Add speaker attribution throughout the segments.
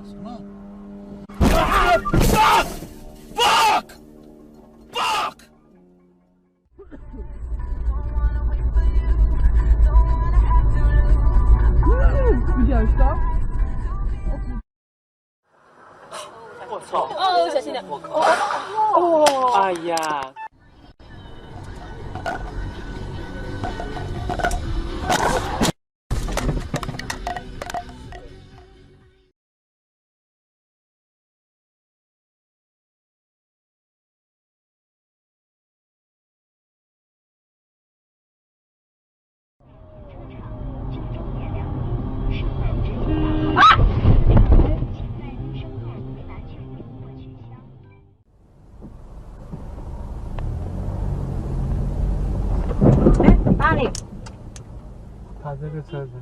Speaker 1: Come on. Ah, fuck! Fuck! Fuck!
Speaker 2: Widziałeś to?
Speaker 3: 我操！
Speaker 2: 哦，小心点！
Speaker 3: 我靠！哦！哎呀！
Speaker 2: 哪里？
Speaker 3: 他这个车子。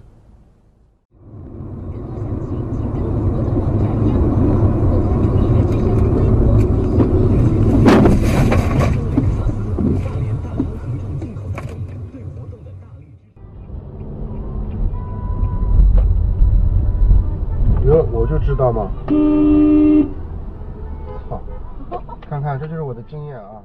Speaker 4: 哟，我就知道嘛。操！看看，这就是我的经验啊。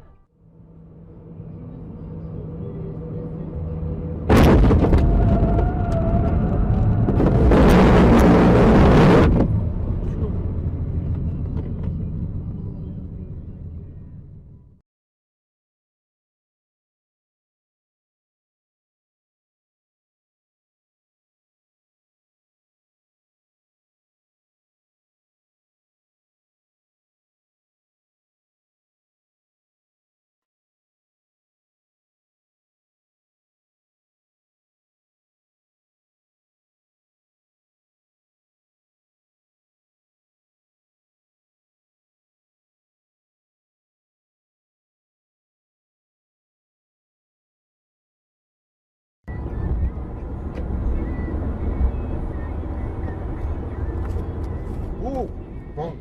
Speaker 4: 哦，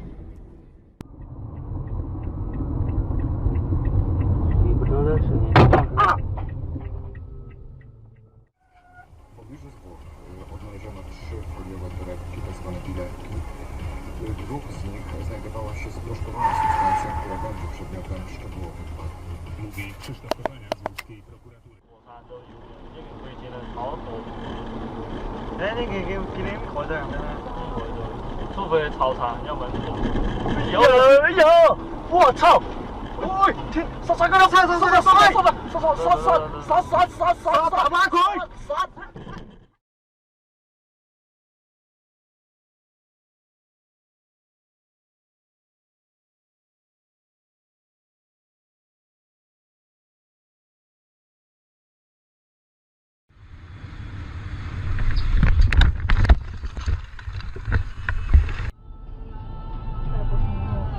Speaker 3: 你不知道这是你啊
Speaker 5: Pobliżu odnaleziono 3 foliowe torebki, tzw. biletki. W 2 z nich znajdowała się sproszkowana substancja, która będzie przedmiotem szczegółowych badań.
Speaker 6: Mówi Krzysztof Kowania z łódzkiej prokuratury.
Speaker 3: 哎，你给开点儿，除非超长，要不然有，我操！喂，停，杀个人，杀！打把鬼！杀！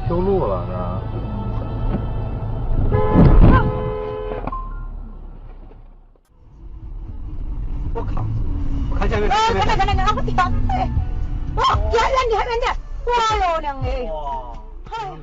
Speaker 4: 修路了是吧？
Speaker 3: 我靠！我看下面。
Speaker 2: 看，我天！哎，哇，远点！哇哟，娘哎！
Speaker 3: 哇！
Speaker 2: 嗨。
Speaker 3: 我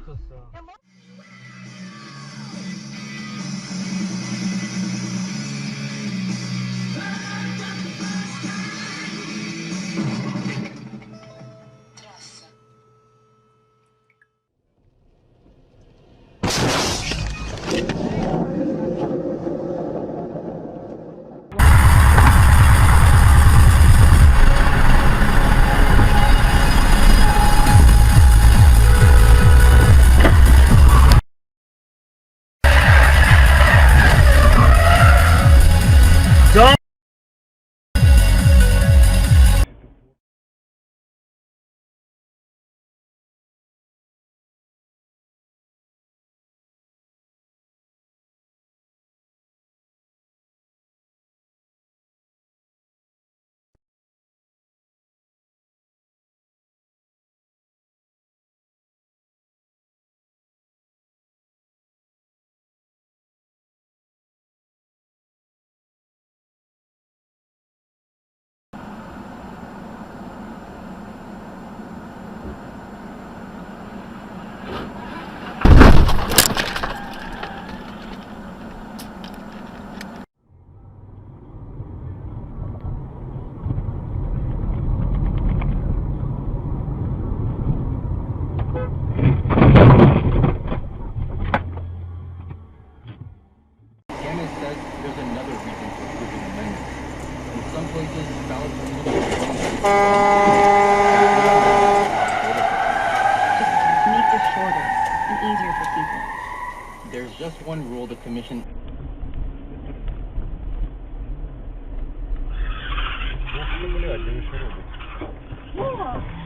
Speaker 1: one rule the commission.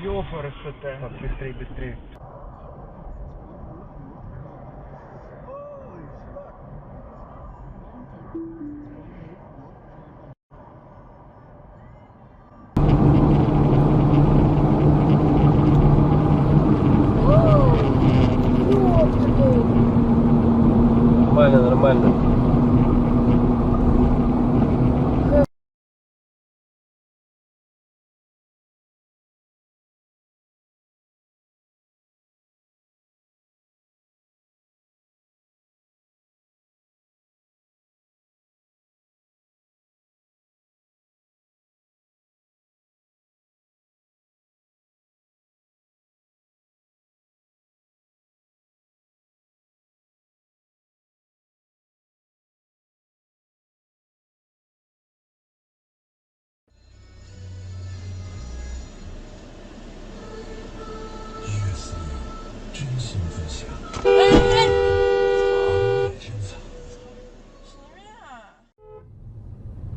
Speaker 3: Ёпарасоте. Так, быстрей, быстрей.
Speaker 4: Нормально, нормально.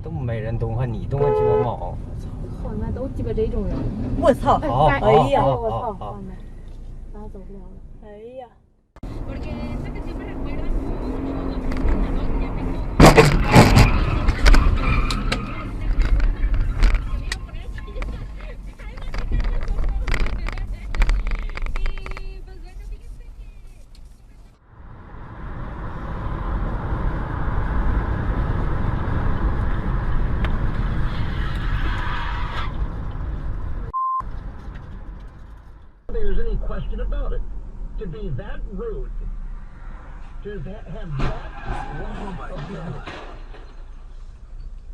Speaker 1: 都没人动和你动个鸡巴毛！
Speaker 2: 后面都鸡巴这种人。
Speaker 7: 我操！
Speaker 1: 好
Speaker 7: 哎呀，
Speaker 2: 我操！
Speaker 1: 好
Speaker 2: 后面，然后走不了了。
Speaker 7: 哎呀！
Speaker 8: There's any question about it. To be that rude, to have that level of ignorance,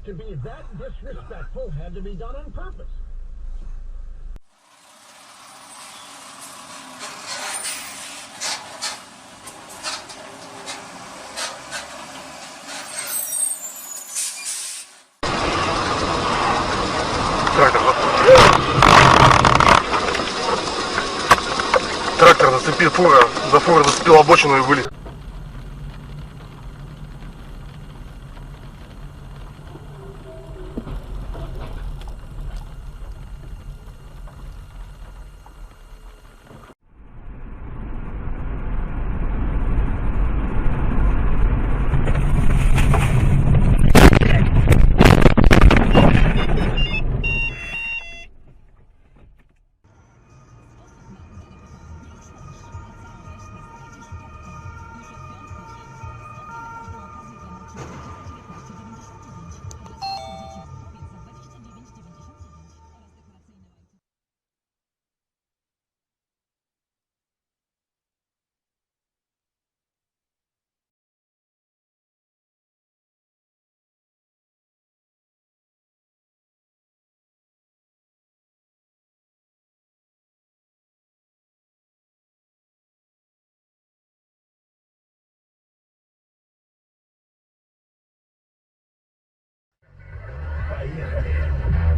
Speaker 8: to be that disrespectful had to be done on purpose.
Speaker 4: Трактор зацепил фура, за фурой зацепил обочину и вылез.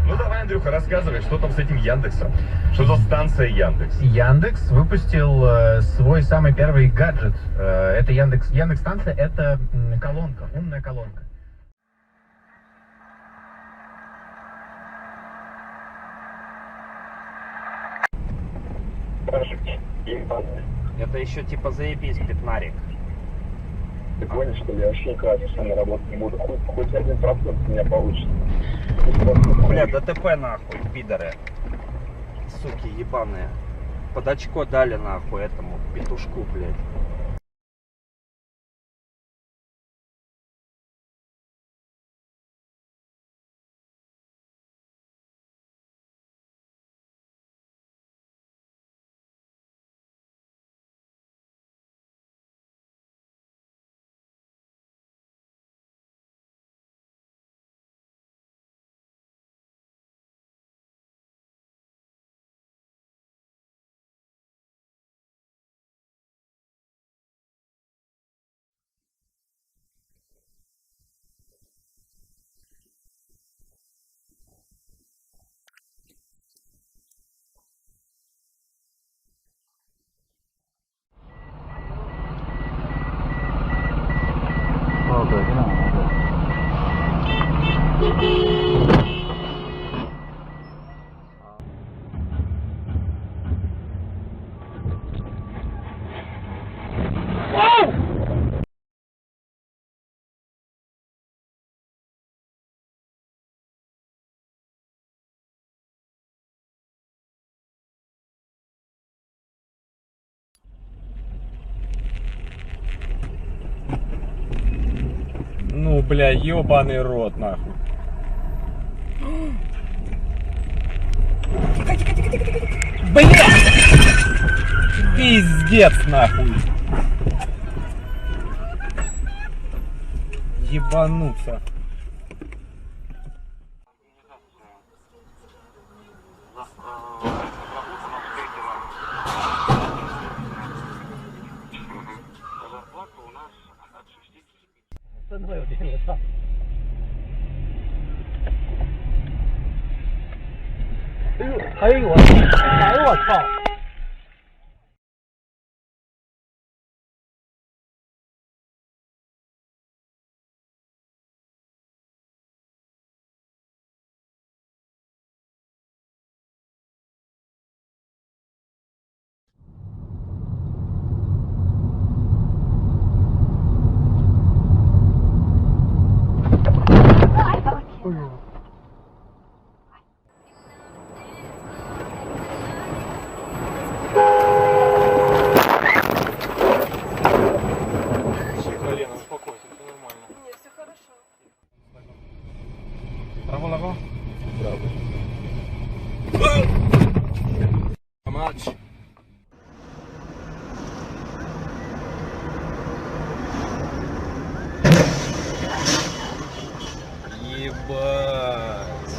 Speaker 9: Ну давай, Андрюха, рассказывай, что там с этим Яндексом? Что за станция Яндекс?
Speaker 10: Яндекс выпустил свой самый первый гаджет. Это Яндекс станция, это колонка, умная колонка.
Speaker 1: Это еще типа заебись, пятнарик.
Speaker 5: Ты понял, что ли? Я вообще никогда официально работать не буду. Хоть 1% у меня получится.
Speaker 1: Бля, ДТП нахуй, пидоры. Суки ебаные. Под очко дали нахуй этому петушку, блядь. Ну, бля, ебаный рот, нахуй. Бля! Пиздец, нахуй. Ебануться.
Speaker 3: 哎呦我操！哎呦我操！Лена, успокойся, все нормально.
Speaker 7: Нет, все хорошо.
Speaker 1: Право-лево?
Speaker 4: Матч.
Speaker 1: Ебать.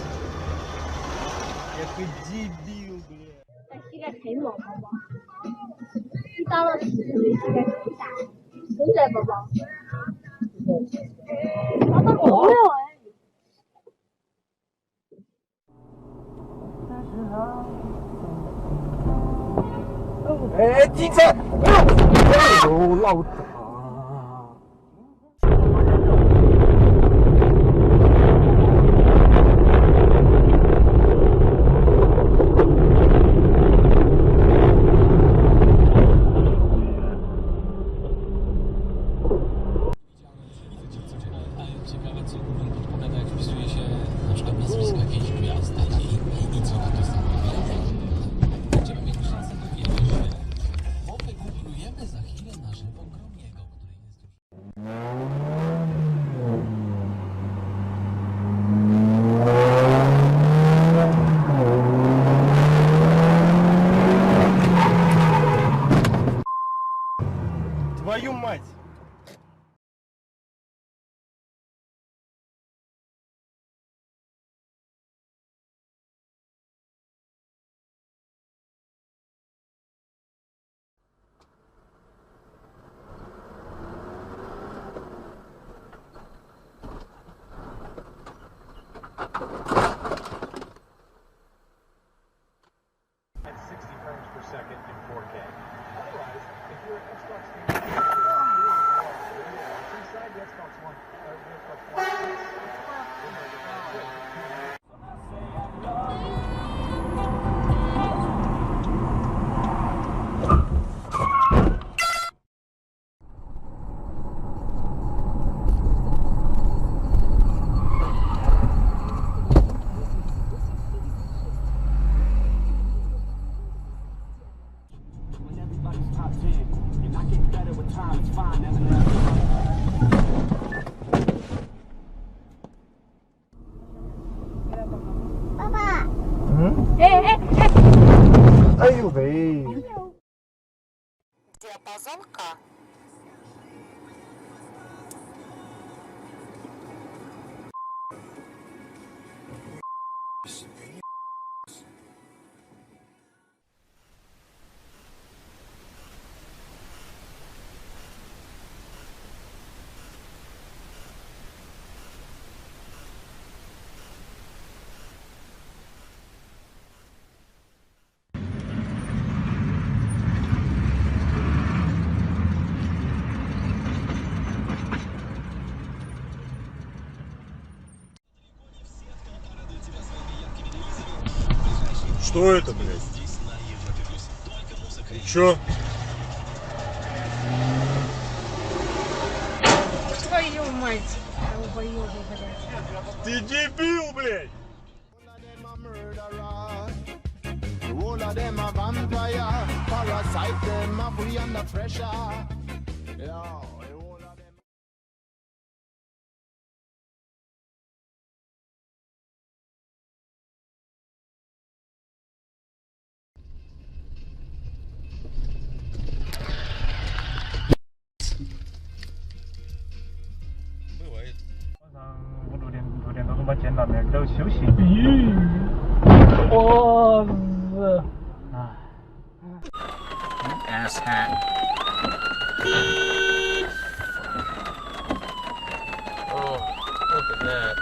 Speaker 1: Какой дебил, бля.
Speaker 2: 膝盖很冷，宝宝。你当了10岁，膝盖很大，真的，宝宝。宝宝好热哎。
Speaker 1: 哎，地震！哎呦，老大！Ciekawe,
Speaker 11: co Google podpowiada, jak wpisuje się na przykład nazwisko jakiejś gwiazdy i co na to stanowi. Będziemy mieć szansę dowiedzieć się, bo wygooglujemy za chwilę na żywo Gromiego, który jest już...
Speaker 1: Твою мать!
Speaker 6: At 60 frames per second in 4K. Otherwise, if you're an Xbox gamer, inside the Xbox One, the Xbox One.
Speaker 4: Ай, вей.
Speaker 7: Диапазон К.
Speaker 4: Что это, блядь? И чё?
Speaker 7: Твою мать, долбоёбы, блядь.
Speaker 4: Ты дебил, блядь!
Speaker 5: All of them a vampire, parasite them, a free under pressure. Yeah.
Speaker 3: 都休息。我日！啊
Speaker 1: Ass hat. Oh, look at that.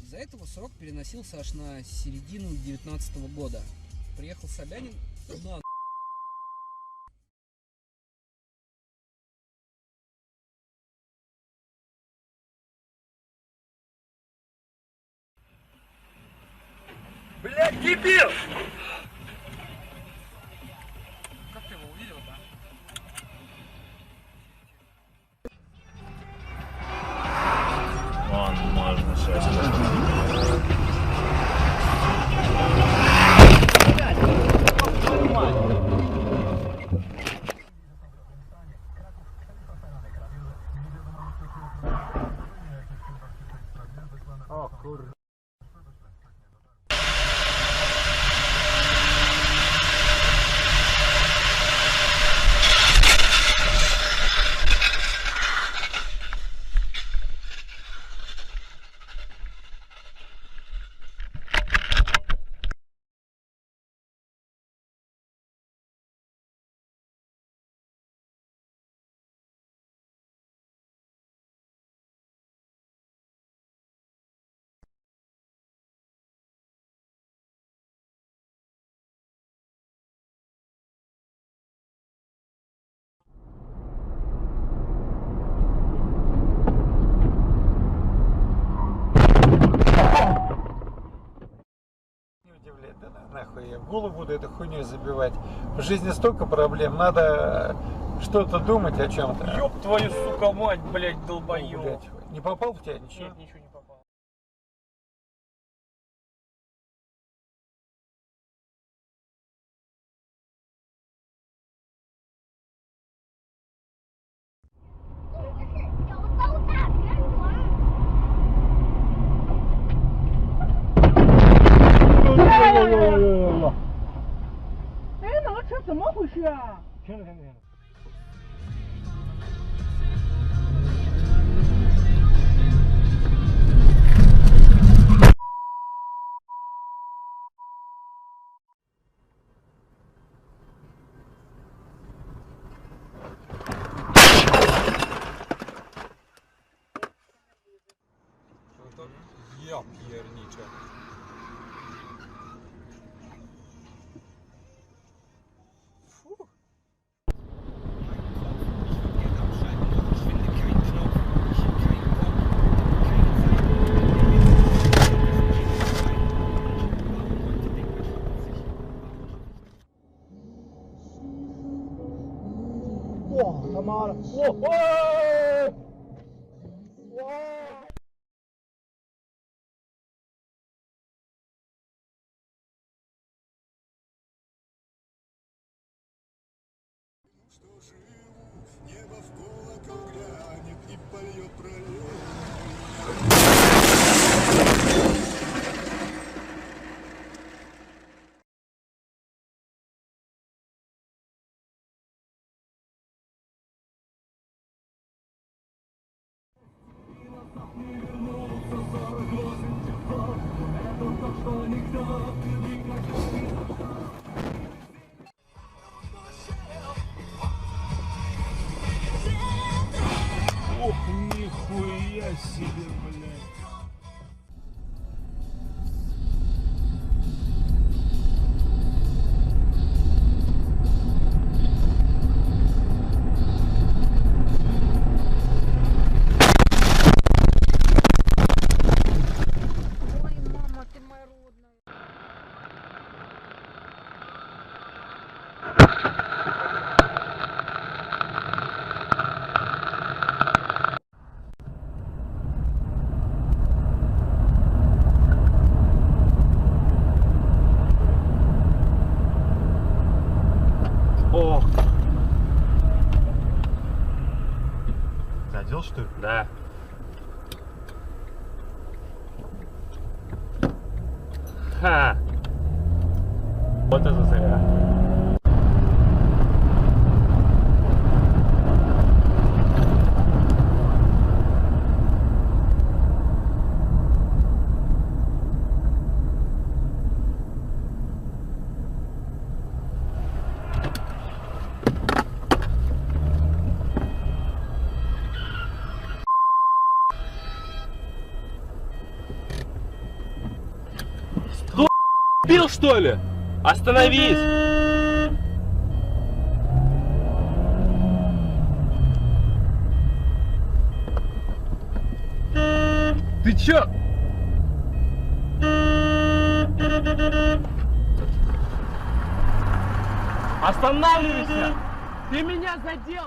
Speaker 12: Из-за этого срок переносился аж на середину 2019 года. Приехал Собянин на...
Speaker 3: Блядь, дебил!
Speaker 12: Как ты его увидел, да?
Speaker 3: Вон, можно сейчас. О, курва.
Speaker 13: Да нахуй я в голову буду эту хуйню забивать. В жизни столько проблем, надо что-то думать о чем-то.
Speaker 3: Ёб твою, сука, мать, блядь, долбоёб.
Speaker 13: Блядь, не попал в тебя ничего?
Speaker 3: Нет, ничего не попало.
Speaker 2: 哎，那个车怎么回事啊？
Speaker 3: 停了，停了，停了。
Speaker 12: Я pierniczę.
Speaker 3: Wow, ta妈的！哇！Небо
Speaker 5: в колокол грянет и польет пролет.
Speaker 3: Ох, нихуя себе, блядь. О!
Speaker 10: Задел, что ли?
Speaker 3: Да. Ха! Вот это зря. Бил, что ли? Остановись! Ты чё? Останавливайся! Ты меня задел!